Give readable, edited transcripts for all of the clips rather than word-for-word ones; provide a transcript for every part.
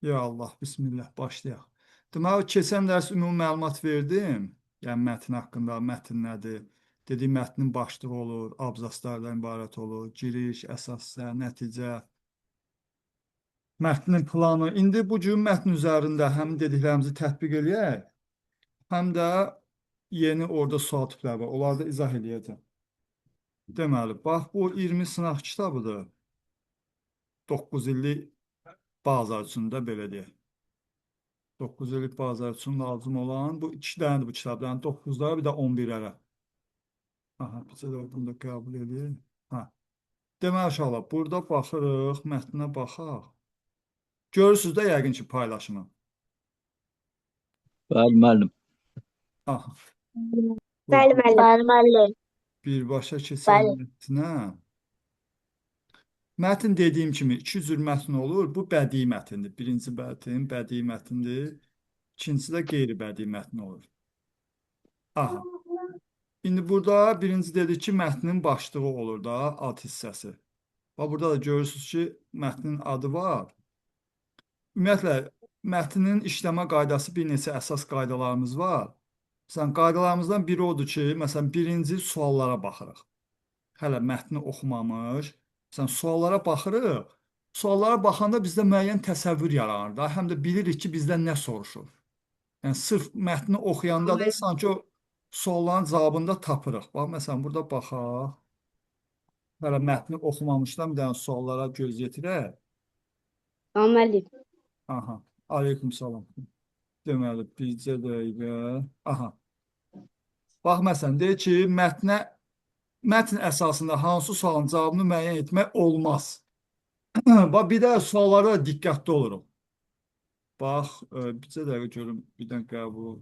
Ya Allah, bismillah, başlayaq. Deməli, keçən dərs ümumi məlumat verdim. Yəni, mətn haqqında, mətn nədir? Dedik, mətnin başlığı olur, abzaslardan ibarət olur, giriş, əsas hissə, nəticə, mətnin planı. İndi bu gün mətn üzərində həm dediklərimizi tətbiq eləyək, həm də yeni orada sual tipləri var. Onları da izah eləyəcəm. Deməli, bax, bu 20 sınaq kitabıdır. 9 illik bazar üçün də belə deyək. 9 illik bazar üçün lazım olan bu iki dənədir bu kitabdan. 9-lara bir də 11-lərə. Aha, bizə də bunu da qəbul edin. Ha. Deməli uşaqlar, burada baxırıq, mətnə baxaq. Görürsüz də yəqin ki paylaşımı. Bəli, müəllim. Aha. Bəli, Buyurun. müəllim. Bəli, müəllim. Birbaşa keçək Bəli. mətnə. Mətn dediyim kimi iki cür mətn olur. Bu bədii mətndir. Birinci mətn bədii mətndir. İkincisi də qeyri-bədii mətn olur. Aha. İndi burada birinci dedik ki, mətnin başlığı olur da, ad hissəsi. Və burada da görürsünüz ki, mətnin adı var. Ümumiyyətlə, mətnin işləmə qaydası bir neçə əsas qaydalarımız var. Məsələn, qaydalarımızdan biri odur ki, məsələn, birinci suallara baxırıq. Hələ mətni oxumamış. Məsələn, suallara baxırıq. Suallara baxanda bizdə müəyyən təsəvvür yaranır da, həm də bilirik ki, bizdən nə soruşur. Yəni, sırf mətni oxuyanda da sanki o sualların cavabını da tapırıq. Bax, məsələn, burada baxaq. Hələ mətni oxumamışdan bir dənə suallara göz yetirək. Tamam, müəllim. Aha, aleyküm salam. Deməli, bircə dəqiqə. Aha. Bax, məsələn, deyir ki, mətn əsasında hansı sualın cavabını müəyyən etmək olmaz. Bax, bir də suallara da diqqətli olurum. Bax, bircə dəqiqə görüm, bir dənə qəbul.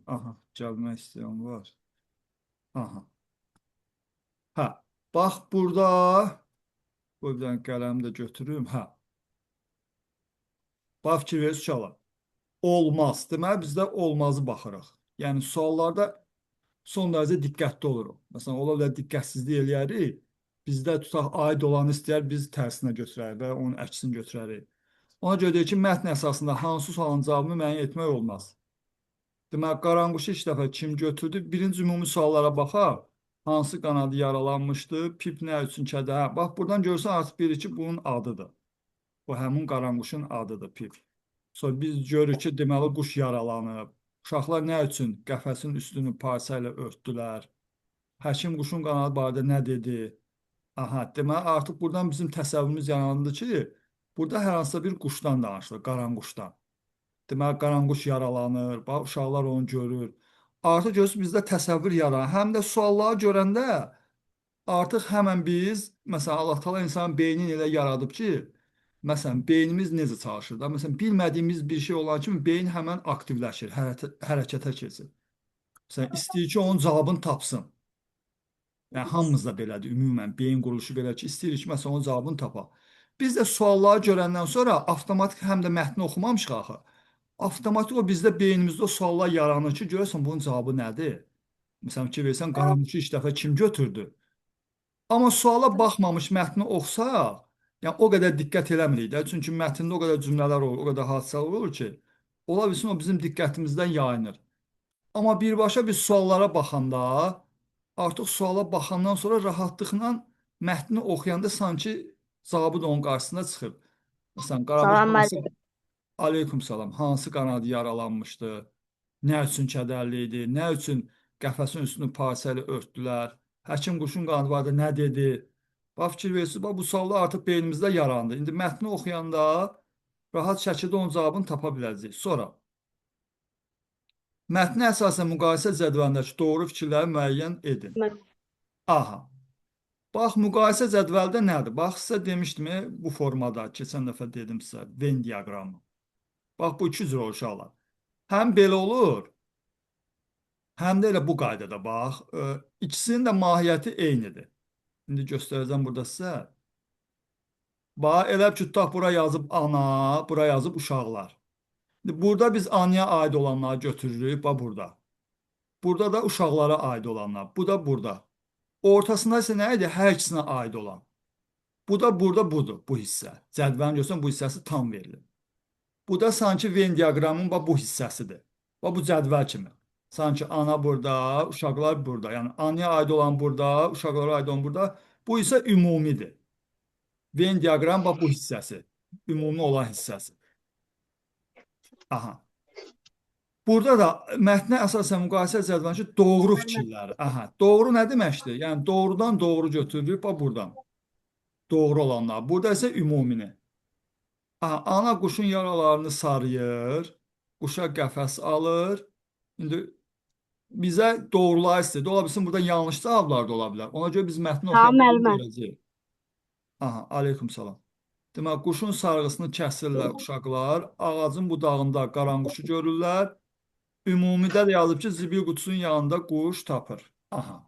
Aha, gəlmək istəyən var. Aha. Hə, bax, burada, bu bir dənə qələmi də götürüm. Hə. Bax, fikir verirsiniz uşaqlar. Olmaz. Deməli, bizdə olmazı baxırıq. Yəni, suallarda son dərəcə diqqətli oluruq. Məsələn, ola bilər diqqətsizlik eləyərik. Bizdə tutaq, aid olanı istəyər, biz tərsinə götürərik və onun əksini götürərik. Ona görə deyir ki, mətn əsasında hansı sualın cavabını müəyyən etmək olmaz. Deməli, qaranquşu ilk dəfə kim götürdü? Birinci ümumi suallara baxaq. Hansı qanadı yaralanmışdı? Pip nə üçün kədə? Bax, buradan görürsən, artıq bilir ki, bunun adıdır. Bu həmin qaranquşun adıdır, pip. Sonra biz görürük ki, deməli, quş yaralanıb. Uşaqlar nə üçün qəfəsin üstünü parça ilə örtdülər? Həkim quşun qanadı barədə nə dedi? Aha, deməli, artıq buradan bizim təsəvvürümüz yarandı ki, burada hər hansısa bir quşdan danışılır, qaranquşdan. Deməli, qaranquş yaralanır, bax, uşaqlar onu görür. Artıq görürsünüz, bizdə təsəvvür yaranır. Həm də sualları görəndə artıq həmən biz, məsələn, Allah Taala insanın beynini elə yaradıb ki, məsələn, beynimiz necə çalışır da? Məsələn, bilmədiyimiz bir şey olan kimi beyin həmən aktivləşir, hərəkətə keçir. Məsələn, istəyir ki, onun cavabını tapsın. Yəni, hamımız da belədir, ümumən, beyin quruluşu belə ki, istəyirik ki, məsələn, onun cavabını tapaq. Biz də sualları görəndən sonra avtomatik həm də mətni oxumamışıq axı. Avtomatik o bizdə beynimizdə o suallar yaranır ki, görürsən, bunun cavabı nədir? Məsələn, ki, versən, qaranquşu ilk dəfə kim götürdü? Amma suala baxmamış mətni oxusaq, yəni o qədər diqqət eləmirik də, çünki mətndə o qədər cümlələr olur, o qədər hadisələr olur ki, ola bilsin o bizim diqqətimizdən yayınır. Amma birbaşa biz suallara baxanda, artıq suala baxandan sonra rahatlıqla mətni oxuyanda sanki cavabı da onun qarşısına çıxır. Məsələn, Qaranquş Salam, hansı, müəllim. aleyküm salam, hansı qanadı yaralanmışdı, nə üçün kədərli idi, nə üçün qəfəsin üstünü parça ilə örtdülər, həkim quşun qanadı barədə nə dedi. Bax, fikir verirsiniz, bax, bu suallar artıq beynimizdə yarandı. İndi mətni oxuyanda rahat şəkildə onun cavabını tapa biləcəyik. Sonra, mətnə əsasən müqayisə cədvəlindəki doğru fikirləri müəyyən edin. Aha. Bax, müqayisə cədvəldə nədir? Bax, sizə demişdim, bu formada, keçən dəfə dedim sizə, Venn diaqramı. Bax, bu iki cür olur uşaqlar. Həm belə olur, həm də elə bu qaydada, bax. İkisinin də mahiyyəti eynidir. İndi göstərəcəm burada sizə. Bax, elə ki, tutaq, bura yazıb ana, bura yazıb uşaqlar. Burada biz anaya aid olanları götürürük, bax, burada. Burada da uşaqlara aid olanlar. Bu da burada. Ortasında isə nə idi? Hər ikisinə aid olan. Bu da burada budur, bu hissə. Cədvəlin görsən, bu hissəsi tam verilir. Bu da sanki Venn diaqramın bax bu hissəsidir. Bax bu cədvəl kimi. Sanki ana burada, uşaqlar burada. Yəni anaya aid olan burada, uşaqlara aid olan burada. Bu isə ümumidir. Venn diaqram bax bu hissəsi. Ümumi olan hissəsi. Aha. Burada da mətnə əsasən müqayisə cədvəli ki, doğru fikirləri. Aha. Doğru nə deməkdir? Yəni doğrudan doğru götürülüb bax buradan. Doğru olanlar. Burada isə ümumini. Aha, ana quşun yaralarını sarıyır, quşa qəfəs alır. İndi bizə doğruları istəyir. Ola bilsin burada yanlış cavablar da ola bilər. Ona görə biz mətni Tamam oxuyanda bunu müəlliməm. görəcəyik. Aha, aleyküm salam. Demək, quşun sarğısını kəsirlər uşaqlar, ağacın budağında qaranquşu görürlər. Ümumidə də yazıb ki, zibil qutusunun yanında quş tapır. Aha.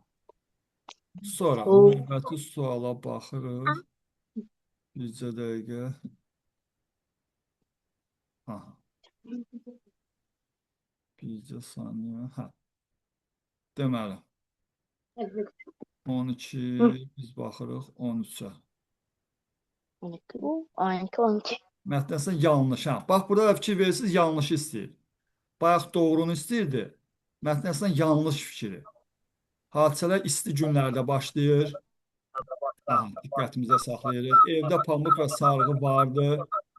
Sonra Oo. növbəti suala baxırıq. Bircə dəqiqə. Aha. Bircə saniyə. Hə. Deməli. 12, Hı. biz baxırıq 13-ə. 12, 12, 12. Mətnəsən yanlış. Hə. Bax, burada da fikir verirsiniz, yanlışı istəyir. Bayaq doğrunu istəyirdi. Mətnəsən yanlış fikri. Hadisələr isti günlərdə başlayır. Aha, diqqətimizdə saxlayırıq. Evdə pamuk və sarğı vardı.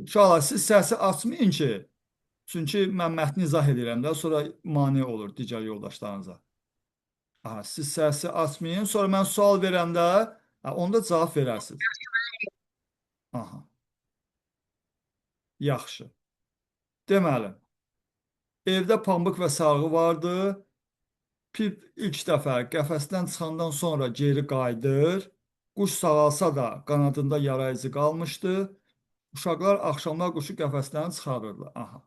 Uşaqlar, siz səsi açmayın ki, çünki mən mətni izah edirəm də, sonra mane olur digər yoldaşlarınıza. Aha, siz səsi açmayın, sonra mən sual verəndə, onda cavab verərsiniz. Aha, yaxşı. Deməli, evdə pambıq və sarğı vardı. Pip ilk dəfə qəfəsdən çıxandan sonra geri qayıdır. Quş sağalsa da qanadında yara izi qalmışdı. Uşaqlar axşamlar quşu qəfəsdən çıxarırlar. Aha.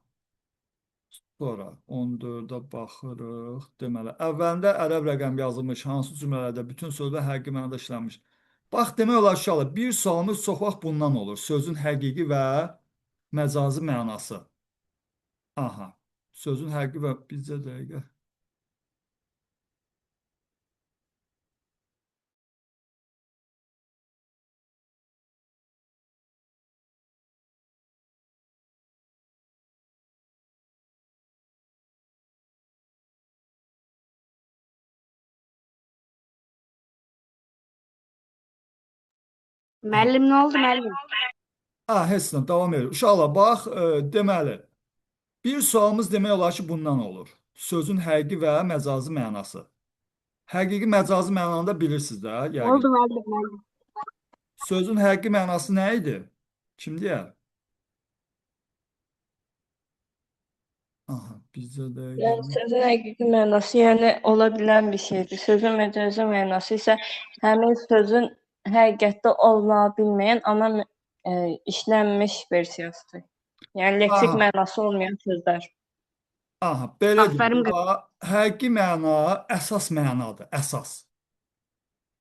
Sonra 14-ə baxırıq. Deməli, əvvəlində ərəb rəqəm yazılmış, hansı cümlələrdə bütün sözlər həqiqi mənada işlənmiş. Bax, demək olar uşaqlar, bir sualımız çox vaxt bundan olur. Sözün həqiqi və məcazi mənası. Aha. Sözün həqiqi və bizcə dəqiqə. Müəllim nə oldu müəllim? Heç nə, davam edir. Uşaqlar, bax, deməli, bir sualımız demək olar ki, bundan olur. Sözün həqiqi və məcazi mənası. Həqiqi məcazi mənanı da bilirsiniz də, yəqin. Oldu müəllim müəllim. Sözün həqiqi mənası nə idi? Kim deyər? Aha, bizə dəqiqə. Yəni sözün həqiqi mənası, yəni ola bilən bir şeydir. Sözün məcazi mənası isə həmin sözün həqiqətdə olmaya bilməyən, amma işlənmiş versiyasıdır. Yəni leksik Aha, mənası olmayan sözlər. aha, belə Aferin deyək. Bax, həqiqi məna əsas mənadır, əsas.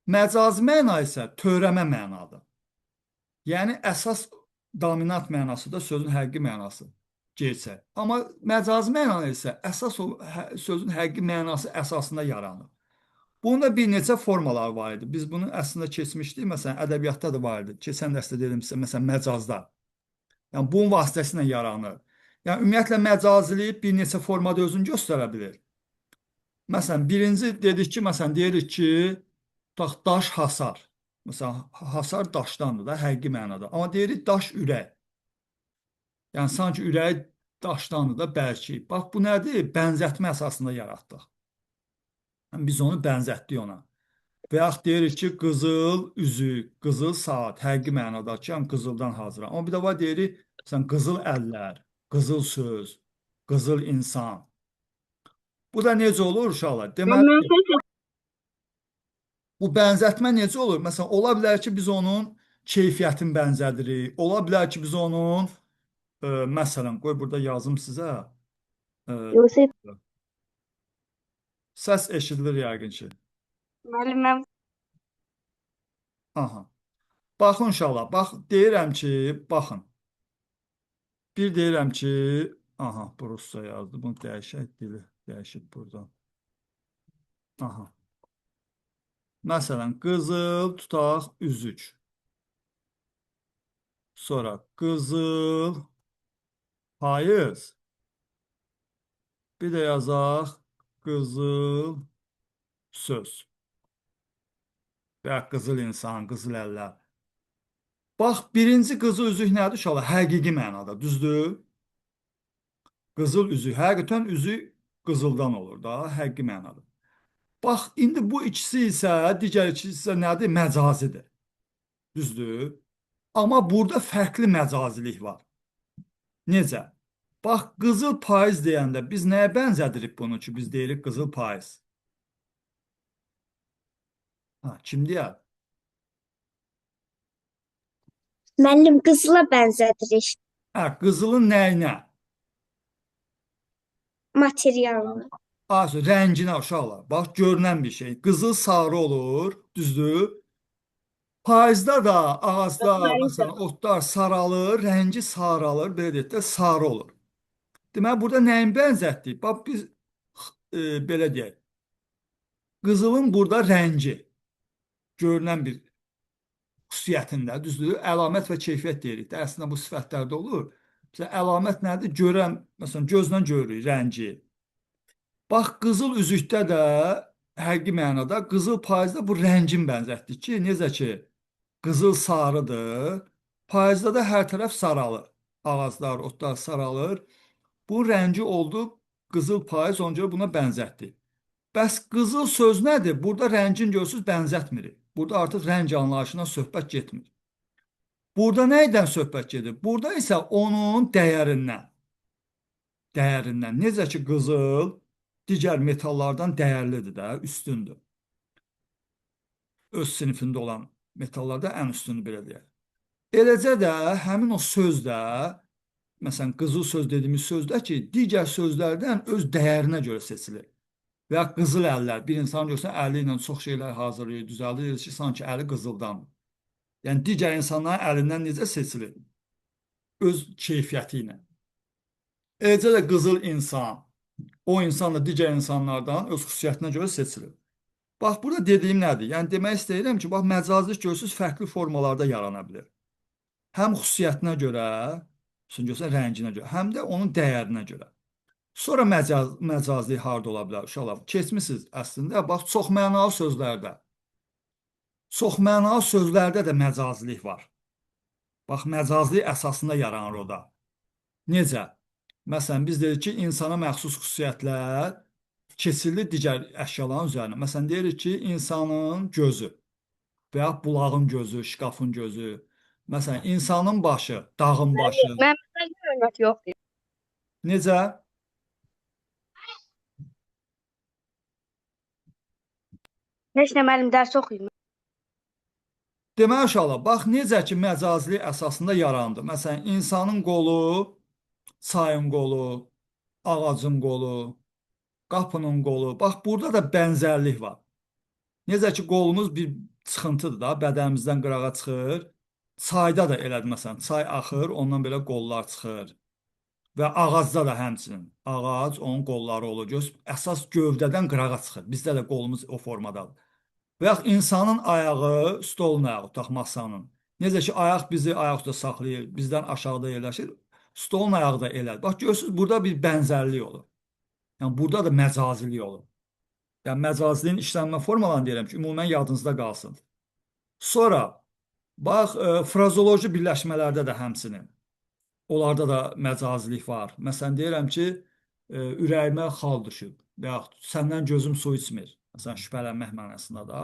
Məcazi məna isə törəmə mənadır. Yəni əsas dominant mənası da sözün həqiqi mənası gerçək. Amma məcazi məna isə əsas sözün həqiqi mənası əsasında yaranır. Bunun da bir neçə formaları var idi. Biz bunu əslində keçmişdik. Məsələn, ədəbiyyatda da var idi. Keçən dərsdə dedim sizə, məsələn, məcazda. Yəni bunun vasitəsilə yaranır. Yəni ümumiyyətlə məcazilik bir neçə formada özünü göstərə bilir. Məsələn, birinci dedik ki, məsələn, deyirik ki, daş hasar. Məsələn, hasar daşdandır da, həqiqi mənada. Amma deyirik daş ürək. Yəni sanki ürəyi daşdandır da, bərkiyib. Bax, bu nədir? Bənzətmə əsasında yaratdıq. Yəni, biz onu bənzətdik ona. Və yaxud deyirik ki, qızıl üzük, qızıl saat, həqiqi mənada ki, yəni qızıldan hazır. Amma bir də var deyirik, məsələn, qızıl əllər, qızıl söz, qızıl insan. Bu da necə olur uşaqlar? Deməli, bu bənzətmə necə olur? Məsələn, ola bilər ki, biz onun keyfiyyətini bənzədirik. Ola bilər ki, biz onun, məsələn, qoy burada yazım sizə. Yusif Səs eşidilir yəqin ki. müəlliməm. Aha. Baxın uşaqlar, bax, deyirəm ki, baxın. Bir deyirəm ki, aha, bu rusca yazdı. Bunu dəyişək, dili dəyişib buradan. Aha. Məsələn, qızıl tutaq üzük. Sonra qızıl Payız. Bir də yazaq qızıl söz. Və qızıl insan, qızıl əllər. Bax, birinci qızıl üzük nədir uşaqlar? Həqiqi mənada, düzdür? Qızıl üzük, həqiqətən üzük qızıldan olur da, həqiqi mənada. Bax, indi bu ikisi isə, digər ikisi isə nədir? Məcazidir, düzdür? Amma burada fərqli məcazilik var. Necə? Bax, qızıl payız deyəndə biz nəyə bənzədirik bunu ki, biz deyirik qızıl payız? Ha, kim deyər? Müəllim, qızıla bənzədirik. Hə, qızılın nəyinə? Materialına. Asu, rənginə uşaqlar. Bax, görünən bir şey. Qızıl sarı olur, düzdür? Payızda da ağaclar, məsələn, otlar saralır, rəngi saralır, belə deyək də sarı olur. Deməli, burada nəyin bənzətdik? Bax, biz belə deyək. Qızılın burada rəngi, görünən bir xüsusiyyətində, düzdür? Əlamət və keyfiyyət deyirik də, əslində bu sifətlərdə olur. Məsələn, əlamət nədir? Görən, məsələn, gözlə görürük rəngi. Bax, qızıl üzükdə də həqiqi mənada, qızıl payızda bu rəngin bənzətdik ki, necə ki, qızıl sarıdır, payızda da hər tərəf saralır. Ağaclar, otlar saralır. Bu rəngi oldu qızıl payız, ona görə buna bənzətdik. Bəs qızıl söz nədir? Burada rəngin görürsünüz bənzətmirik. Burada artıq rəng anlayışından söhbət getmir. Burada nəydən söhbət gedir? Burada isə onun dəyərindən. Dəyərindən. Necə ki, qızıl digər metallardan dəyərlidir də, üstündür. Öz sinifində olan metallarda ən üstünü belə deyək. Eləcə də həmin o söz də, məsələn, qızıl söz dediyimiz sözdə ki, digər sözlərdən öz dəyərinə görə seçilir. Və ya qızıl əllər, bir insan görsən əli ilə çox şeylər hazırlayır, düzəldir, ki, sanki əli qızıldandır. Yəni, digər insanların əlindən necə seçilir? Öz keyfiyyəti ilə. Eləcə də qızıl insan, o insan da digər insanlardan öz xüsusiyyətinə görə seçilir. Bax, burada dediyim nədir? Yəni, demək istəyirəm ki, bax, məcazlı görürsünüz, fərqli formalarda yarana bilir. Həm xüsusiyyətinə görə, görsən, rənginə görə, həm də onun dəyərinə görə. Sonra məcazlı harda ola bilər? Uşaqlar, keçmişsiniz əslində. Bax, çoxmənalı sözlərdə. Çoxmənalı sözlərdə də məcazlıq var. Bax, məcazlıq əsasında yaranır o da. Necə? Məsələn, biz deyirik ki, insana məxsus xüsusiyyətlər keçirilir digər əşyaların üzərinə. Məsələn, deyirik ki, insanın gözü və ya bulağın gözü, şkafın gözü. Məsələn, insanın başı, dağın başı. Məndə hörmət yoxdur. Necə? Heç nə müəllim dərs oxuyur. Deməli uşaqlar, bax necə ki məcazlı əsasında yarandı. Məsələn, insanın qolu, çayın qolu, ağacın qolu, qapının qolu. Bax burada da bənzərlik var. Necə ki qolumuz bir çıxıntıdır da, bədənimizdən qırağa çıxır. Çayda da elədir məsələn, çay axır, ondan belə qollar çıxır. Və ağacda da həmçinin. Ağac, onun qolları olur. Əsas gövdədən qırağa çıxır. Bizdə də qolumuz o formadadır. Və yaxud insanın ayağı, stolun ayağı, tutaq masanın. Necə ki, ayaq bizi ayaq üstə saxlayır, bizdən aşağıda yerləşir. Stolun ayağı da elədir. Bax, görürsünüz, burada bir bənzərlik olur. Yəni, burada da məcazilik olur. Yəni, məcaziliyin işlənmə formalarını deyirəm ki, ümumən yadınızda qalsın. Sonra, bax, frazoloji birləşmələrdə də həmçinin. Onlarda da məcazilik var. Məsələn, deyirəm ki, ürəyimə xal düşüb və yaxud səndən gözüm su içmir. Məsələn, şübhələnmək mənasında da.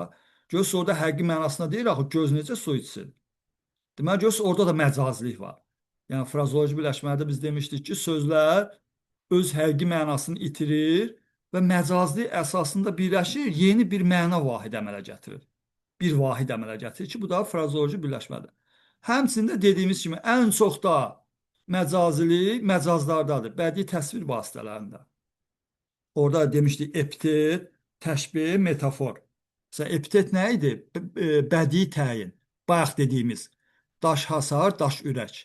Göz orada həqiqi mənasında deyil, axı göz necə su içsin? Deməli, göz orada da məcazilik var. Yəni, frazoloji birləşmələrdə biz demişdik ki, sözlər öz həqiqi mənasını itirir və məcazlik əsasında birləşir, yeni bir məna vahid əmələ gətirir. Bir vahid əmələ gətirir ki, bu da frazoloji birləşmədir. Həmçində dediyimiz kimi, ən çox da məcazilik məcazlardadır, bədii təsvir vasitələrində. Orada demişdik, epitet, təşbih, metafor. Məsələn, epitet nə idi? Bədii təyin. Bayaq dediyimiz daş hasar, daş ürək.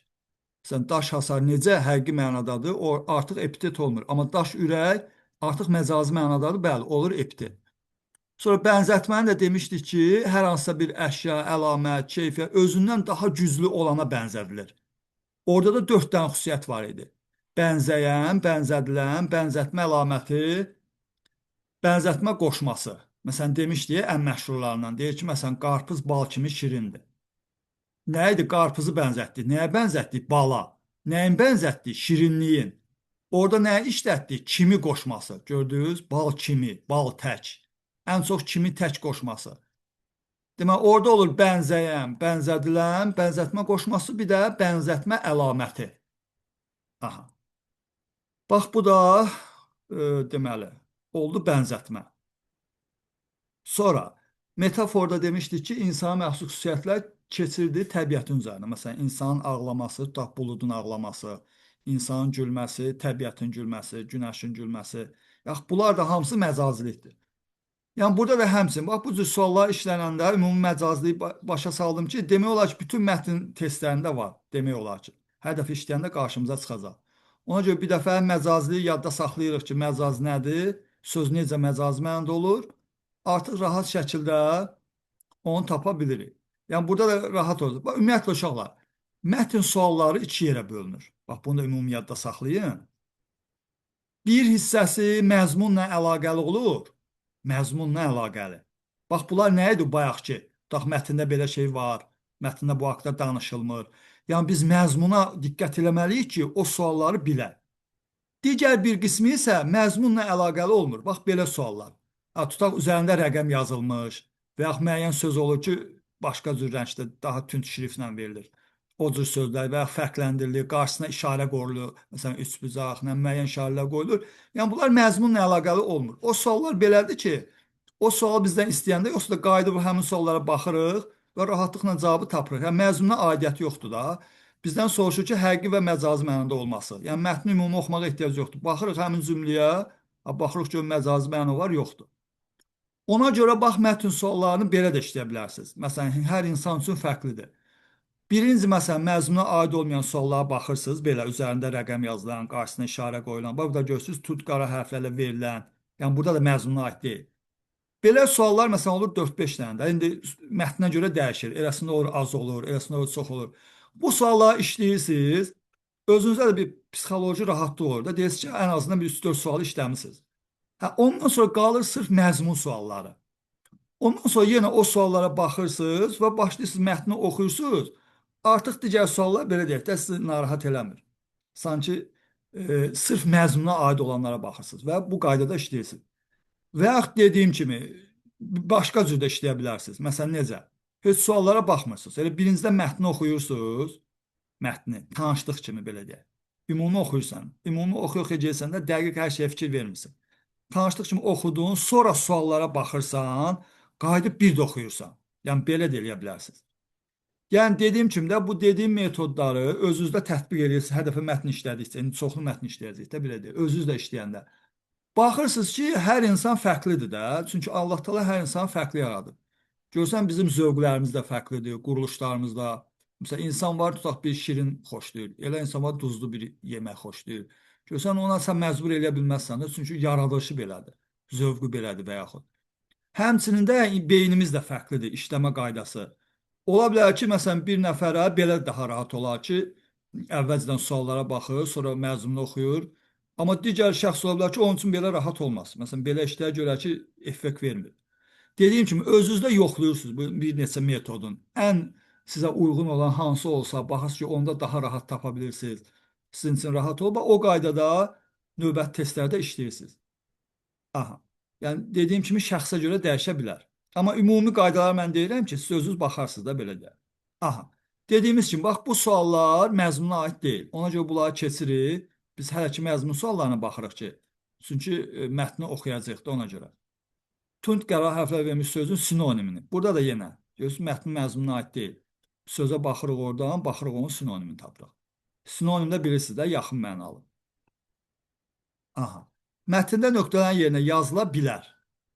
Məsələn, daş hasar necə həqiqi mənadadır? O artıq epitet olmur. Amma daş ürək artıq məcazi mənadadır. Bəli, olur epitet. Sonra bənzətməni də demişdik ki, hər hansısa bir əşya, əlamət, keyfiyyət özündən daha güclü olana bənzədilir. Orada da 4 dənə xüsusiyyət var idi. bənzəyən, bənzədilən, bənzətmə əlaməti, bənzətmə qoşması. Məsələn, demişdik, ən məşhurlarından. Deyir ki, məsələn, qarpız bal kimi şirindir. Nə idi? Qarpızı bənzətdik. Nəyə bənzətdik? Bala. Nəyin bənzətdik? Şirinliyin. Orada nəyi işlətdik? Kimi qoşması. Gördünüz? Bal kimi, bal tək. Ən çox kimi tək qoşması. Demək, orada olur bənzəyən, bənzədilən, bənzətmə qoşması, bir də bənzətmə əlaməti. Aha. Bax, bu da deməli, oldu bənzətmə. Sonra metaforda demişdik ki, insana məxsus xüsusiyyətlər keçirdiyi təbiətin üzərinə. Məsələn, insanın ağlaması, tutaq buludun ağlaması, insanın gülməsi, təbiətin gülməsi, günəşin gülməsi. Yax, bunlar da hamısı məcazilikdir. Yəni burada da həmçinin, bax bu cür suallar işlənəndə ümumi məcaziliyi başa saldım ki, demək olar ki, bütün mətn testlərində var, demək olar ki. Hər dəfə işləyəndə qarşımıza çıxacaq. Ona görə bir dəfə məcaziliyi yadda saxlayırıq ki, məcaz nədir, söz necə məcazi mənada olur, artıq rahat şəkildə onu tapa bilirik. Yəni burada da rahat olur. Bax, ümumiyyətlə uşaqlar, mətn sualları iki yerə bölünür. Bax, bunu da ümumi yadda saxlayın. Bir hissəsi məzmunla əlaqəli olur, məzmunla əlaqəli. Bax, bunlar nə idi bayaq ki? Bax, mətndə belə şey var, mətndə bu haqda danışılmır. Yəni, biz məzmuna diqqət eləməliyik ki, o sualları bilək. Digər bir qismi isə məzmunla əlaqəli olmur. Bax, belə suallar. Tutaq, üzərində rəqəm yazılmış və yaxud müəyyən söz olur ki, başqa cür rəngdə daha tünd şriftlə verilir. O cür sözlər və yaxud fərqləndirilir, qarşısına işarə qoyulur, məsələn, üçbucaq, müəyyən işarələr qoyulur. Yəni, bunlar məzmunla əlaqəli olmur. O suallar belədir ki, o sualı bizdən istəyəndə, yoxsa da qayıdıb həmin suallara baxırıq və rahatlıqla cavabı tapırıq. Yəni, məzmununa aidiyyəti yoxdur da. Bizdən soruşur ki, həqiqi və məcazi mənada olması. Yəni, mətni ümumi oxumağa ehtiyac yoxdur. Baxırıq həmin cümləyə, baxırıq ki, məcazi məna var, yoxdur. Ona görə bax, mətn suallarını belə də işləyə bilərsiniz. Məsələn, hər insan üçün fərqlidir. Birinci, məsələn, məzmuna aid olmayan suallara baxırsınız, belə üzərində rəqəm yazılan, qarşısına işarə qoyulan. Bax, burada görürsünüz, tut qara hərflərlə verilən. Yəni, burada da məzmuna aid deyil. Belə suallar, məsələn, olur 4-5 dənə də. İndi mətnə görə dəyişir. Eləsində olur, az olur, eləsində olur, çox olur. Bu sualları işləyirsiniz, özünüzdə də bir psixoloji rahatlıq olur da. Deyirsiniz ki, ən azından bir 3-4 sualı işləmişsiniz. Ondan sonra qalır sırf məzmun sualları. Ondan sonra yenə o suallara baxırsınız və başlayırsınız mətni oxuyursunuz. Artıq digər suallar belə deyək də sizi narahat eləmir. Sanki sırf məzmuna aid olanlara baxırsınız və bu qaydada işləyirsiniz. Və yaxud dediyim kimi, başqa cür də işləyə bilərsiniz. Məsələn, necə? Heç suallara baxmırsınız. Elə birincidə mətni oxuyursunuz, mətni, tanışlıq kimi belə deyək. Ümumi oxuyursan, ümumi oxuyacaqsan da dəqiq hər şeyə fikir vermirsən. Tanışlıq kimi oxuduğun, sonra suallara baxırsan, qayıdıb bir də oxuyursan. Yəni, belə də eləyə bilərsiniz. Yəni, dediyim kimi də bu dediyim metodları özünüzdə tətbiq edirsiniz. Hər dəfə mətn işlədikcə, çoxlu mətn işləyəcək də belə deyək, özünüz də işləyəndə. Baxırsınız ki, hər insan fərqlidir də. Çünki Allah Teala hər insanı fərqli yaradıb. Görsən, bizim zövqlərimiz də fərqlidir, quruluşlarımız da. Məsələn, insan var, tutaq bir şirin xoşlayır. Elə insan var, duzlu bir yemək xoşlayır. Görsən, ona sən məcbur eləyə bilməzsən də, çünki yaradılışı belədir, zövqü belədir və yaxud. Həmçinin də beynimiz də fərqlidir, işləmə qaydası. Ola bilər ki, məsələn, bir nəfərə belə daha rahat olar ki, əvvəlcədən suallara baxır, sonra məzmununu oxuyur. Amma digər şəxs ola bilər ki, onun üçün belə rahat olmaz. Məsələn, belə işlər görə ki, effekt vermir. Dediyim kimi, özünüzdə yoxluyursunuz bu bir neçə metodun. Ən sizə uyğun olan hansı olsa, baxırsınız ki, onda daha rahat tapa bilirsiniz. Sizin üçün rahat olur. O qaydada növbəti testlərdə işləyirsiniz. Aha. Yəni, dediyim kimi, şəxsə görə dəyişə bilər. Amma ümumi qaydaları mən deyirəm ki, siz özünüz baxarsınız da belə də. Aha. Dediyimiz kimi, bax, bu suallar məzmununa aid deyil. Ona görə bunları keçirik. Biz hələ ki məzmun suallarına baxırıq ki, çünki mətni oxuyacağıq da ona görə. Tünd qara hərflər vermiş sözün sinonimini. Burada da yenə, görürsünüz, mətnin məzmununa aid deyil. Sözə baxırıq oradan, baxırıq onun sinonimini tapırıq. Sinonim də bilirsiniz də, yaxın mənalı. Aha. Mətndə nöqtələrin yerinə yazıla bilər.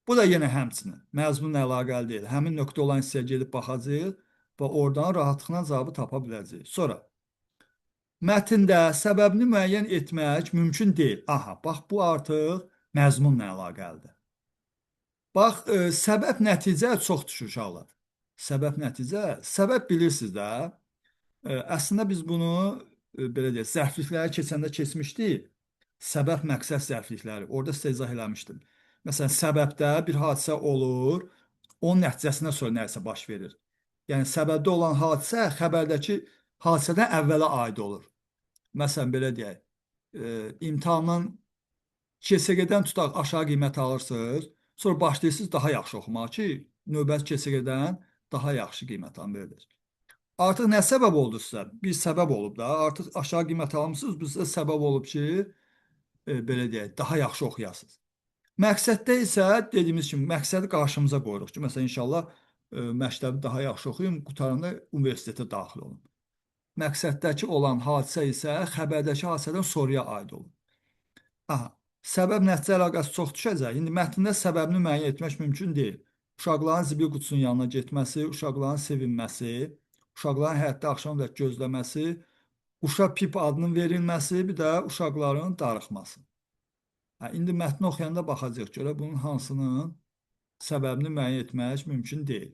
Bu da yenə həmçinin məzmunla əlaqəli deyil. Həmin nöqtə olan hissəyə gedib baxacağıq və oradan rahatlıqla cavabı tapa biləcəyik. Sonra, mətndə səbəbini müəyyən etmək mümkün deyil. Aha, bax, bu artıq məzmunla əlaqəlidir. Bax, səbəb nəticə çox düşür uşaqlar. Səbəb nəticə, səbəb bilirsiniz də, əslində biz bunu belə deyək, zərflikləri keçəndə keçmişdik. Səbəb məqsəd zərflikləri. Orada sizə izah eləmişdim. Məsələn, səbəbdə bir hadisə olur, onun nəticəsindən sonra nəsə baş verir. Yəni səbəbdə olan hadisə xəbərdəki hadisədən əvvələ aid olur. Məsələn, belə deyək, imtahandan KSG-dən tutaq aşağı qiymət alırsınız, sonra başlayırsınız daha yaxşı oxumağa ki, növbəti KSG-dən daha yaxşı qiymət verilir. Artıq nə səbəb oldu sizə? Bir səbəb olub da, artıq aşağı qiymət almışsınız, bu sizə səbəb olub ki, belə deyək, daha yaxşı oxuyasınız. Məqsəddə isə dediyimiz kimi məqsədi qarşımıza qoyuruq ki, məsələn inşallah məktəbi daha yaxşı oxuyum, qutaranda universitetə daxil olum. Məqsəddəki olan hadisə isə xəbərdəki hadisədən sonraya aid olur. Aha, səbəb nəticə əlaqəsi çox düşəcək. İndi mətndə səbəbini müəyyən etmək mümkün deyil. Uşaqların zibil qutusunun yanına getməsi, uşaqların sevinməsi, uşaqların həyətdə axşamdək gözləməsi, uşaq pip adının verilməsi, bir də uşaqların darıxması. İndi mətni oxuyanda baxacaq görə bunun hansının səbəbini müəyyən etmək mümkün deyil.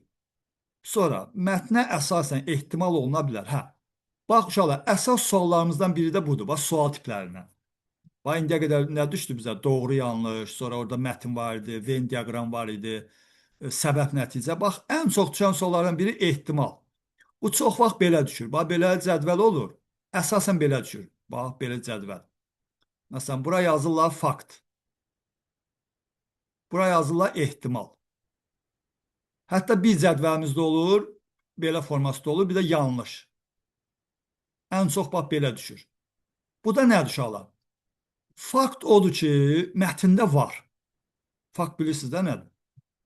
Sonra mətnə əsasən ehtimal oluna bilər. Bax uşaqlar, əsas suallarımızdan biri də budur. Bax sual tiplərindən. Bax indiyə qədər nə düşdü bizə? Doğru, yanlış, sonra orada mətin var idi, Venn diaqram var idi, səbəb nəticə. Bax ən çox düşən suallardan biri ehtimal. Bu çox vaxt belə düşür. Bax belə cədvəl olur. Əsasən belə düşür. Bax belə cədvəl. Məsələn, bura yazırlar fakt. Bura yazırlar ehtimal. Hətta bir cədvəlimizdə olur, belə formasında olur, bir də yanlış. Ən çox bax belə düşür. Bu da nədir uşaqlar? Fakt odur ki, mətndə var. Fakt bilirsiniz də nədir?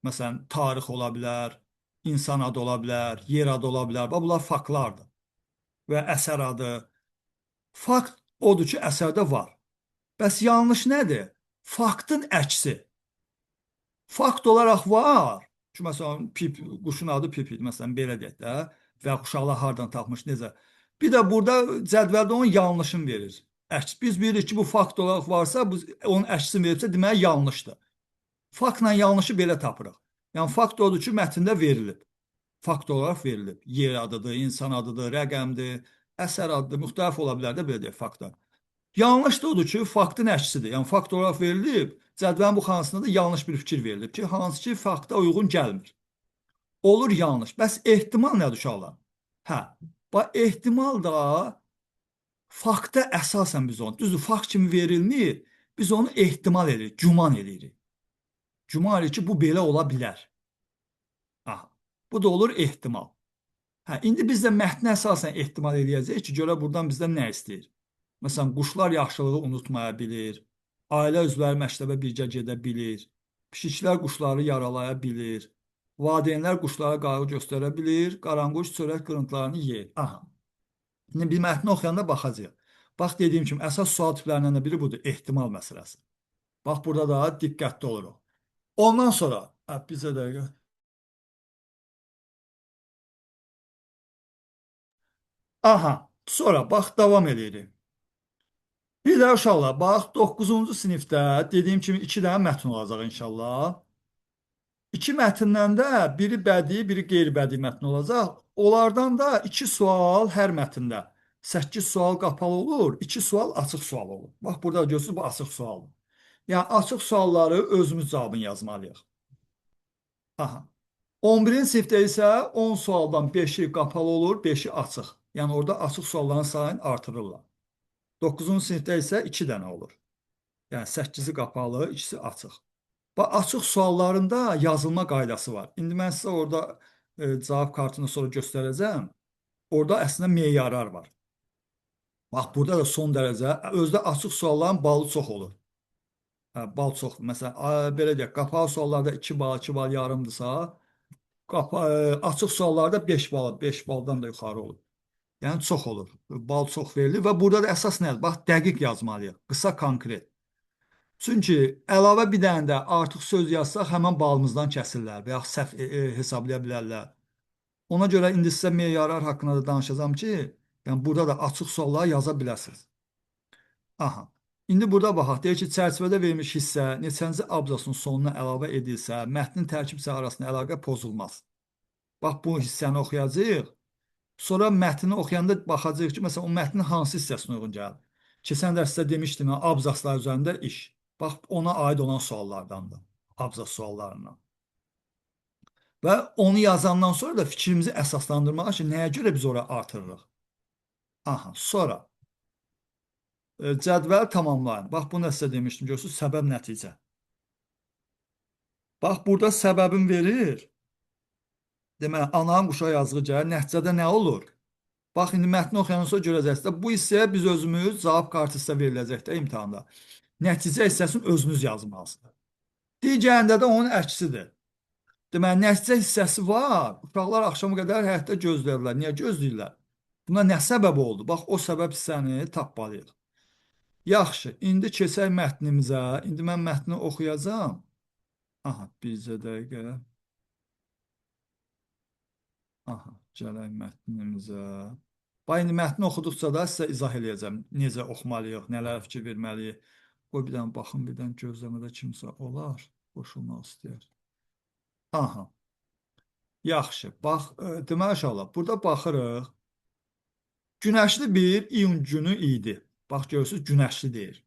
Məsələn, tarix ola bilər, insan adı ola bilər, yer adı ola bilər. Bunlar faktlardır. Və əsər adı. Fakt odur ki, əsərdə var. Bəs yanlış nədir? Faktın əksi. Fakt olaraq var. Ki, məsələn, quşun adı pip idi, məsələn, belə deyək də, və uşaqlar hardan tapmış, necə. Bir də burada cədvəldə onun yanlışını verir. Biz bilirik ki, bu fakt olaraq varsa, onun əksini verirsə, deməli yanlışdır. Faktla yanlışı belə tapırıq. Yəni, fakt odur ki, mətndə verilib. Fakt olaraq verilib. Yer adıdır, insan adıdır, rəqəmdir, əsər adıdır, müxtəlif ola bilər də belə deyək, faktlar. Yanlış da odur ki, faktın əksidir. Yəni, fakt olaraq verilib, cədvəlin bu xanasında da yanlış bir fikir verilib ki, hansı ki, fakta uyğun gəlmir. Olur yanlış. Bəs ehtimal nədir uşaqlar? Bax, ehtimal da fakta əsasən biz onu, düzdür, fakt kimi verilmir, biz onu ehtimal edirik, güman edirik. Güman edirik ki, bu belə ola bilər. Bu da olur ehtimal. İndi biz də mətnə əsasən ehtimal edəcəyik ki, görə buradan bizdən nə istəyir? Məsələn, quşlar yaxşılığı unutmaya bilir, ailə üzvləri məktəbə birgə gedə bilir, pişiklər quşları yaralaya bilir, valideynlər quşlara qayğı göstərə bilir, qaranquş çörək qırıntılarını yer. İndi bir mətni oxuyanda baxacaq. Bax, dediyim kimi, əsas sual tiplərindən də biri budur, ehtimal məsələsi. Bax, burada da diqqətli oluruq. Ondan sonra, bizə dəqiqə. Sonra, bax, davam edirik. Bir də uşaqlar, bax, 9-cu sinifdə dediyim kimi 2 dənə mətn olacaq inşallah. 2 mətndən də biri bədii, biri qeyri-bədii mətn olacaq. Onlardan da 2 sual hər mətndə. 8 sual qapalı olur, 2 sual açıq sual olur. Bax, burada görürsünüz, bu açıq sualdır. Yəni, açıq sualları özümüz cavabını yazmalıyıq. 11-ci sinifdə isə 10 sualdan 5-i qapalı olur, 5-i açıq. Yəni, orada açıq sualların sayını artırırlar. 9-cu sinifdə isə 2 dənə olur. Yəni, 8-i qapalı, 2-si açıq. Bax, açıq suallarında yazılma qaydası var. İndi mən sizə orada cavab kartını sonra göstərəcəm. Orada əslində meyarlar var. Bax, burada da son dərəcə, özdə açıq sualların balı çox olur. Bal çox, məsələn, belə deyək, qapalı suallarda 2 bal, 2 bal yarımdırsa, açıq suallarda 5 bal, 5 baldan da yuxarı olur. Yəni, çox olur. Bal çox verilir və burada da əsas nədir? Bax, dəqiq yazmalıyıq, qısa, konkret. Çünki əlavə bir dənə də artıq söz yazsaq, həmən balımızdan kəsirlər və yaxud səhv hesablaya bilərlər. Ona görə indi sizə meyarlar haqqında da danışacağım ki, yəni burada da açıq suallar yaza bilərsiniz. İndi burada baxaq, deyir ki, çərçivədə verilmiş hissə neçənci abzasının sonuna əlavə edilsə, mətnin tərkib hissə arasında əlaqə pozulmaz. Bax, bu hissəni oxuyacaq. Sonra mətni oxuyanda baxacağıq ki, məsələn, o mətnin hansı hissəsinə uyğun gəlir. Keçən dərsdə demişdim, abzaslar üzərində iş. Bax, ona aid olan suallardandır. Abzas suallarından. Və onu yazandan sonra da fikrimizi əsaslandırmaq üçün nəyə görə biz ora artırırıq? Aha, sonra cədvəl tamamlayın. Bax, bunu da sizə demişdim, görürsünüz, səbəb nəticə. Bax, burada səbəbin verir. Deməli, ananın quşa yazığı gəlir. Nəticədə nə olur? Bax, indi mətni oxuyandan sonra görəcəksiniz. Bu hissəyə biz özümüz cavab kartısında veriləcək də imtahanda. Nəticə hissəsini özünüz yazmalısınız. Digərində də onun əksidir. Deməli, nəticə hissəsi var. Uşaqlar axşama qədər həyətdə gözləyirlər. Niyə gözləyirlər? Buna nə səbəb oldu? Bax, o səbəb hissəni tapmalıyıq. Yaxşı, indi keçək mətnimizə. İndi mən mətni oxuyacağam. Aha, bircə dəqiqə. Aha, gələk mətnimizə. Bax, indi mətni oxuduqca da sizə izah eləyəcəm. Necə oxumalıyıq, nələrə fikir verməliyik. Qoy bir dənə baxın, bir dənə gözləmədə kimsə olar. Qoşulmaq istəyər. Aha. Yaxşı, bax, deməli uşaqlar, burada baxırıq. Günəşli bir iyun günü idi. Bax, görürsünüz, günəşli deyir.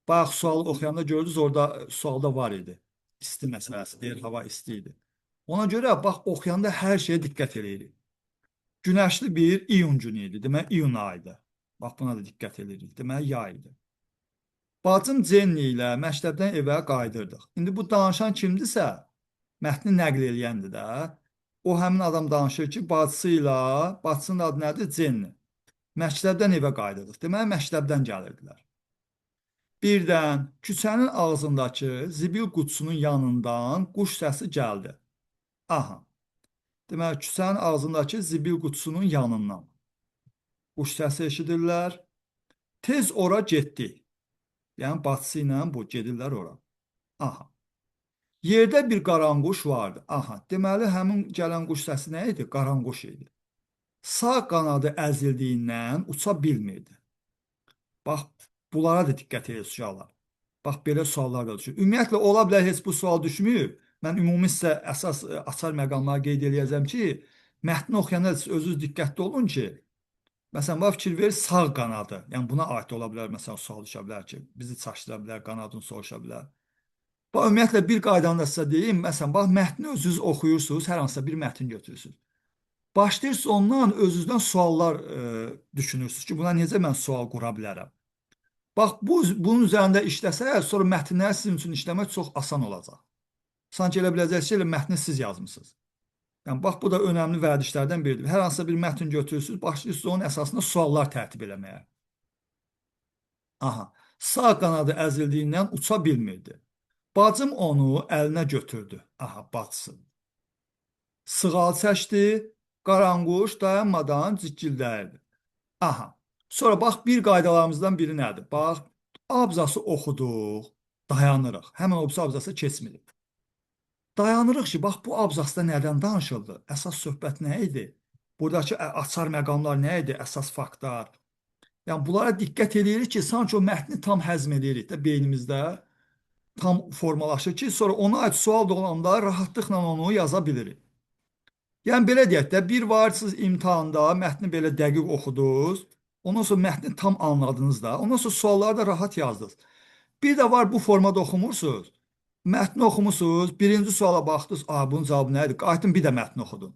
Bax, sualı oxuyanda gördünüz, orada sualda var idi. İsti məsələsi deyir, hava isti idi. Ona görə, bax, oxuyanda hər şeyə diqqət edirik. Günəşli bir iyun günü idi. Demək, iyun ayıdır. Bax, buna da diqqət edirik. Demək, yay idi. Bacım Cenni ilə məktəbdən evə qayıdırdıq. İndi bu danışan kimdirsə, mətni nəql eləyəndir də. O həmin adam danışır ki, bacısının adı nədir? Cenni. Məktəbdən evə qayıdırdıq. Demək, məktəbdən gəlirdilər. Birdən küçənin ağzındakı zibil qutusunun yanından quş səsi gəldi. Aha. Demək, küçənin ağzındakı zibil qutusunun yanından quş səsi eşidirlər. Tez ora getdik. Yəni, bacısı ilə bu gedirlər ora. Aha. Yerdə bir qaranquş vardı. Aha. Deməli, həmin gələn quş səsi nə idi? Qaranquş idi. Sağ qanadı əzildiyindən uça bilmirdi. Bax, bunlara da diqqət edin uşaqlar. Bax, belə suallar da düşür. Ümumiyyətlə, ola bilər heç bu sual düşməyib. Mən ümumi sizə əsas açar məqamları qeyd edəcəm ki, mətni oxuyanda özünüz diqqətli olun ki, məsələn, bax, fikir verir, sağ qanadı. Yəni, buna aid ola bilər, məsələn, sual düşə bilər ki, bizi çaşdıra bilər, qanadını soruşa bilər. Bax, ümumiyyətlə, bir qaydanı da sizə deyim, məsələn, bax, mətni özünüz oxuyursunuz, hər hansısa bir mətn götürürsünüz. Başlayırsınız ondan özünüzdən suallar düşünürsünüz ki, buna necə mən sual qura bilərəm. Bax, bunun üzərində işləsək, sonra mətnləri sizin üçün işləmək çox asan olacaq. Sanki elə biləcəksiniz ki, elə mətni siz yazmısınız. Yəni, bax, bu da önəmli vərdişlərdən biridir. Hər hansısa bir mətn götürürsünüz, başlayırsınız onun əsasında suallar tərtib eləməyə. Aha, sağ qanadı əzildiyindən uça bilmirdi. Bacım onu əlinə götürdü. Aha, bacısı. Sığal çəkdi, qaranquş dayanmadan cikkildəyirdi. Aha, sonra bax, bir qaydalarımızdan biri nədir? Bax, abzası oxuduq, dayanırıq. Həmən o abzasa keçmirik. Dayanırıq ki, bax, bu abzasda nədən danışıldı? Əsas söhbət nə idi? Buradakı açar məqamlar nə idi? Əsas faktlar. Yəni, bunlara diqqət edirik ki, sanki o mətni tam həzm edirik də beynimizdə, tam formalaşır ki, sonra ona aid sual da olanda rahatlıqla onu yaza bilirik. Yəni, belə deyək də, bir var, siz imtahanda mətni belə dəqiq oxudunuz, ondan sonra mətni tam anladınız da, ondan sonra sualları da rahat yazdınız. Bir də var, bu formada oxumursunuz. Mətni oxumusunuz, birinci suala baxdınız, bunun cavabı nə idi? Qayıtdın, bir də mətni oxudun.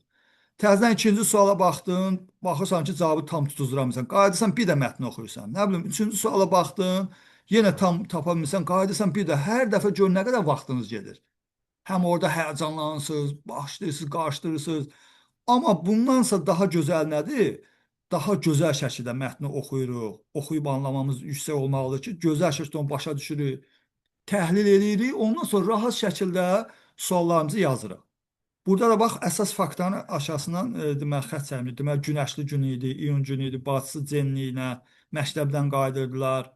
Təzədən ikinci suala baxdın, baxırsan ki, cavabı tam tutuzduramırsan. Qayıdırsan, bir də mətni oxuyursan. Nə bilim, üçüncü suala baxdın, yenə tam tapa bilmirsən, qayıdırsan, bir də hər dəfə gör nə qədər vaxtınız gedir. Həm orada həyəcanlanırsınız, başlayırsınız, qarışdırırsınız. Amma bundansa daha gözəl nədir? Daha gözəl şəkildə mətni oxuyuruq. Oxuyub anlamamız yüksək olmalıdır ki, gözəl şəkildə onu başa düşürük, təhlil edirik, ondan sonra rahat şəkildə suallarımızı yazırıq. Burada da bax, əsas faktların aşağısından demək, xətt çəkmiş. Demək, günəşli gün idi, iyun günü idi, bacısı Cenni ilə məktəbdən qayıdırdılar.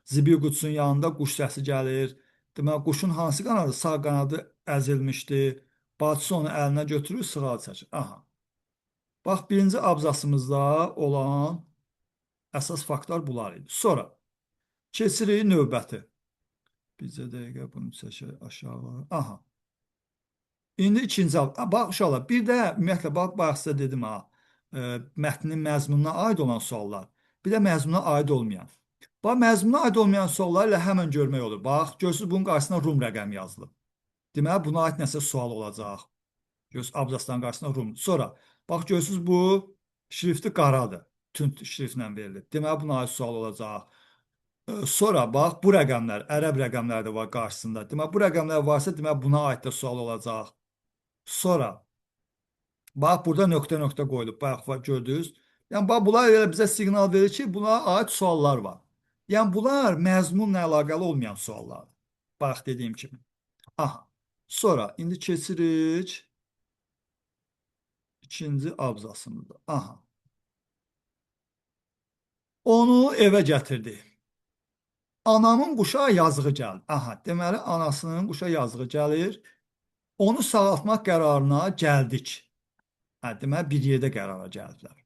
Zibil qutusunun yanında quş səsi gəlir. Demək, quşun hansı qanadı? Sağ qanadı əzilmişdi. Bacısı onu əlinə götürür, sığal çəkir. Aha. Bax, birinci abzasımızda olan əsas faktlar bunlar idi. Sonra keçirik növbəti. Bizə dəqiqə bunu çəkək aşağı. Aha. İndi ikinci abzas. Bax, uşaqlar, bir də ümumiyyətlə, bax, sizə dedim ha. mətnin məzmununa aid olan suallar, bir də məzmununa aid olmayan. Bax, məzmununa aid olmayan suallar ilə həmən görmək olur. Bax, görürsünüz bunun qarşısına Rum rəqəmi yazılıb. Deməli, buna aid nəsə sual olacaq. Görürsünüz, abzasların qarşısına Rum. Sonra, bax, görürsünüz bu şrifti qaradır. Tünd şriftlə verilib. Deməli, buna aid sual olacaq. Sonra, bax, bu rəqəmlər, ərəb rəqəmləri də var qarşısında. Deməli, bu rəqəmlər varsa, deməli, buna aid də sual olacaq. Sonra, bax, burada nöqtə-nöqtə qoyulub. Bax, gördünüz. Yəni, bax, bunlar elə bizə siqnal verir ki, buna aid suallar var. Yəni, bunlar məzmunla əlaqəli olmayan suallardır. Bax, dediyim kimi. Aha. Sonra, indi keçirik ikinci abzasımızda. Aha. Onu evə gətirdi. Anamın quşa yazığı gəlir. Aha, deməli, anasının quşa yazığı gəlir. Onu sağaltmaq qərarına gəldik. Hə, deməli, bir yerdə qərara gəldilər.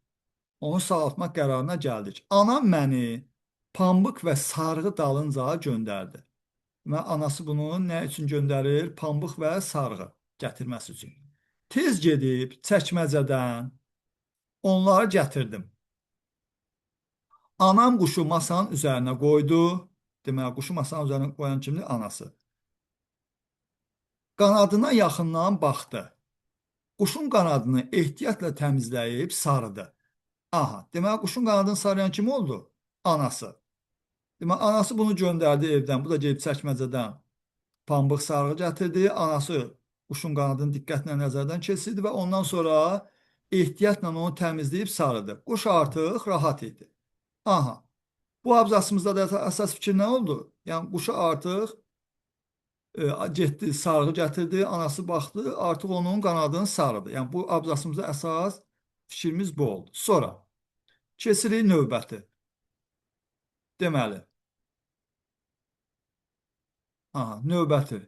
Onu sağaltmaq qərarına gəldik. Anam məni pambıq və sarğı dalınca göndərdi. Və anası bunu nə üçün göndərir? Pambıq və sarğı gətirməsi üçün. Tez gedib çəkməcədən onları gətirdim. Anam quşu masanın üzərinə qoydu. Deməli, quşu masanın üzərinə qoyan kimdir? Anası. Qanadına yaxından baxdı. Quşun qanadını ehtiyatla təmizləyib sarıdı. Aha, deməli, quşun qanadını sarıyan kim oldu? Anası. Deməli, anası bunu göndərdi evdən. Bu da gedib çəkməcədən pambıq sarğı gətirdi. Anası quşun qanadını diqqətlə nəzərdən keçirdi və ondan sonra ehtiyatla onu təmizləyib sarıdı. Quş artıq rahat idi. Aha, bu abzasımızda da əsas fikir nə oldu? Yəni, quşa artıq getdi, sarğı gətirdi, anası baxdı, artıq onun qanadını sarıdı. Yəni, bu abzasımızda əsas fikrimiz bu oldu. Sonra, keçirik növbəti. Deməli, aha, növbəti.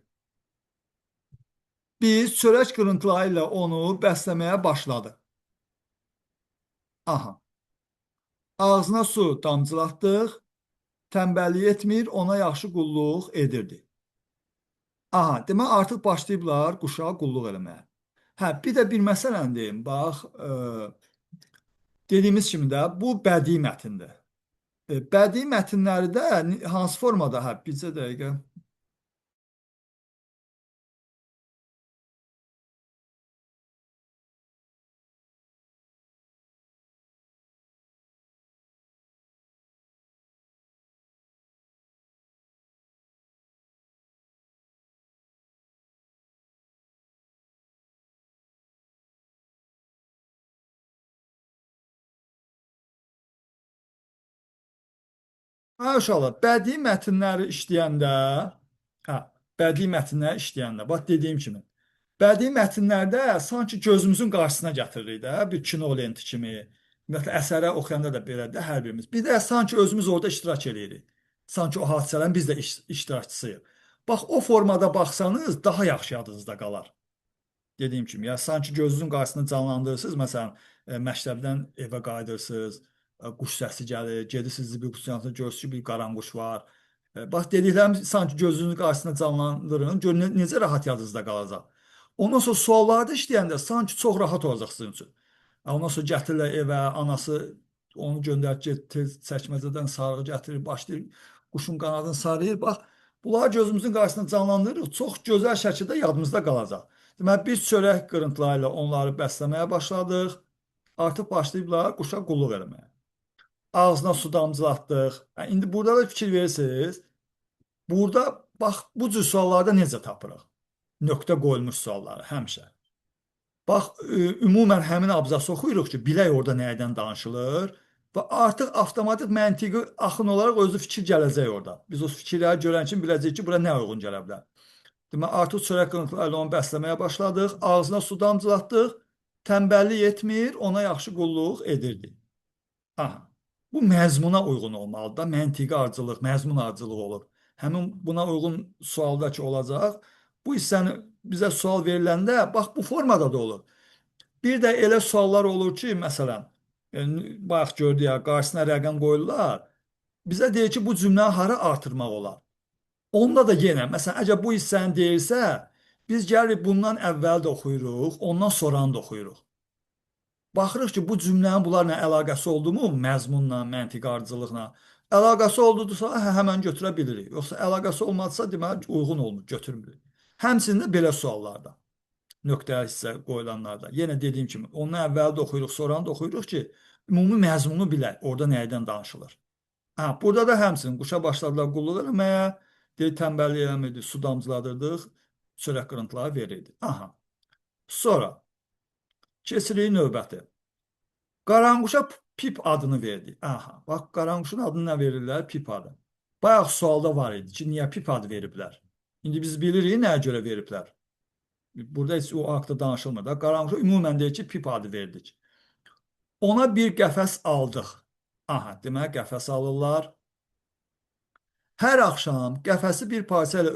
Biz çörək qırıntıları ilə onu bəsləməyə başladıq. Aha, ağzına su damcılatdıq, tənbəllik etmir, ona yaxşı qulluq edirdi. Aha, demək artıq başlayıblar quşa qulluq eləməyə. Hə, bir də bir məsələni deyim, bax, dediyimiz kimi də bu bədii mətindir. Bədii mətinləri də hansı formada? Hə, bircə dəqiqə. Hə, uşaqlar, bədii mətnləri işləyəndə, hə, bədii mətnləri işləyəndə, bax dediyim kimi, bədii mətnlərdə sanki gözümüzün qarşısına gətiririk də, bir kino lenti kimi, ümumiyyətlə əsərə oxuyanda da belədir hər birimiz. Bir də sanki özümüz orada iştirak edirik. Sanki o hadisələrin biz də iştirakçısıyıq. Bax, o formada baxsanız daha yaxşı yadınızda qalar. Dediyim kimi, ya sanki gözünüzün qarşısını canlandırırsınız, məsələn, məktəbdən evə qayıdırsınız, quş səsi gəlir, gedirsiniz bir quşun yanında görürsünüz ki, bir qaranquş var. Bax, dediklərim sanki gözünüzün qarşısında canlandırın, görün necə rahat yadınızda qalacaq. Ondan sonra suallarda işləyəndə sanki çox rahat olacaq sizin üçün. Ondan sonra gətirirlər evə, anası onu göndərib tez çəkməcədən sarğı gətirir, başlayır quşun qanadını sarıyır. Bax, bunları gözümüzün qarşısında canlandırırıq, çox gözəl şəkildə yadımızda qalacaq. Deməli, biz çörək qırıntıları ilə onları bəsləməyə başladıq. Artıq başlayıblar quşa qulluq eləməyə. Ağzına su damcılatdıq. İndi burada da fikir verirsiniz. Burada, bax, bu cür suallarda necə tapırıq? Nöqtə qoyulmuş sualları, həmişə. Bax, ümumən həmin abzası oxuyuruq ki, bilək orada nəydən danışılır və artıq avtomatik məntiqi axın olaraq özü fikir gələcək orada. Biz o fikirləri görən kimi biləcəyik ki, bura nə uyğun gələ bilər. Deməli, artıq çörək qırıntıları ilə onu bəsləməyə başladıq, ağzına su damcılatdıq, tənbəllik etmir, ona yaxşı qulluq edirdi. Aha, bu məzmuna uyğun olmalıdır da, məntiqi ardıcılıq, məzmun ardıcılığı olur. Həmin buna uyğun sualda ki olacaq, bu hissəni bizə sual veriləndə, bax, bu formada da olur. Bir də elə suallar olur ki, məsələn, bax, gördük ya, qarşısına rəqəm qoyurlar, bizə deyir ki, bu cümləni hara artırmaq olar? Onda da yenə, məsələn, əgər bu hissəni deyirsə, biz gəlirik bundan əvvəl də oxuyuruq, ondan sonranı da oxuyuruq. Baxırıq ki, bu cümlənin bunlarla əlaqəsi oldumu, məzmunla, məntiq ardıcıllıqla, əlaqəsi oldusa, həmən götürə bilirik. Yoxsa əlaqəsi olmadısa, deməli uyğun olmur, götürmürük. Həmçinin də belə suallarda, nöqtəli hissə qoyulanlarda. Yenə dediyim kimi, onu əvvəl də oxuyuruq, sonra da oxuyuruq ki, ümumi məzmunu bilək, orada nəydən danışılır. Burada da həmçinin quşa başladılar qulluq eləməyə, tənbəllik eləmirdi, su damcıladırdıq, çörək qırıntıları verirdi. Sonra keçirik növbəti. Qaranquşa Pip adını verdi. Bax, qaranquşun adını nə verirlər? Pip adı. Bayaq sualda var idi ki, niyə Pip adı veriblər? İndi biz bilirik nəyə görə veriblər. Burada heç o haqda danışılmır da. Qaranquşa ümumən deyir ki, Pip adı verdik. Ona bir qəfəs aldıq. Demək qəfəs alırlar. Hər axşam qəfəsi bir parça ilə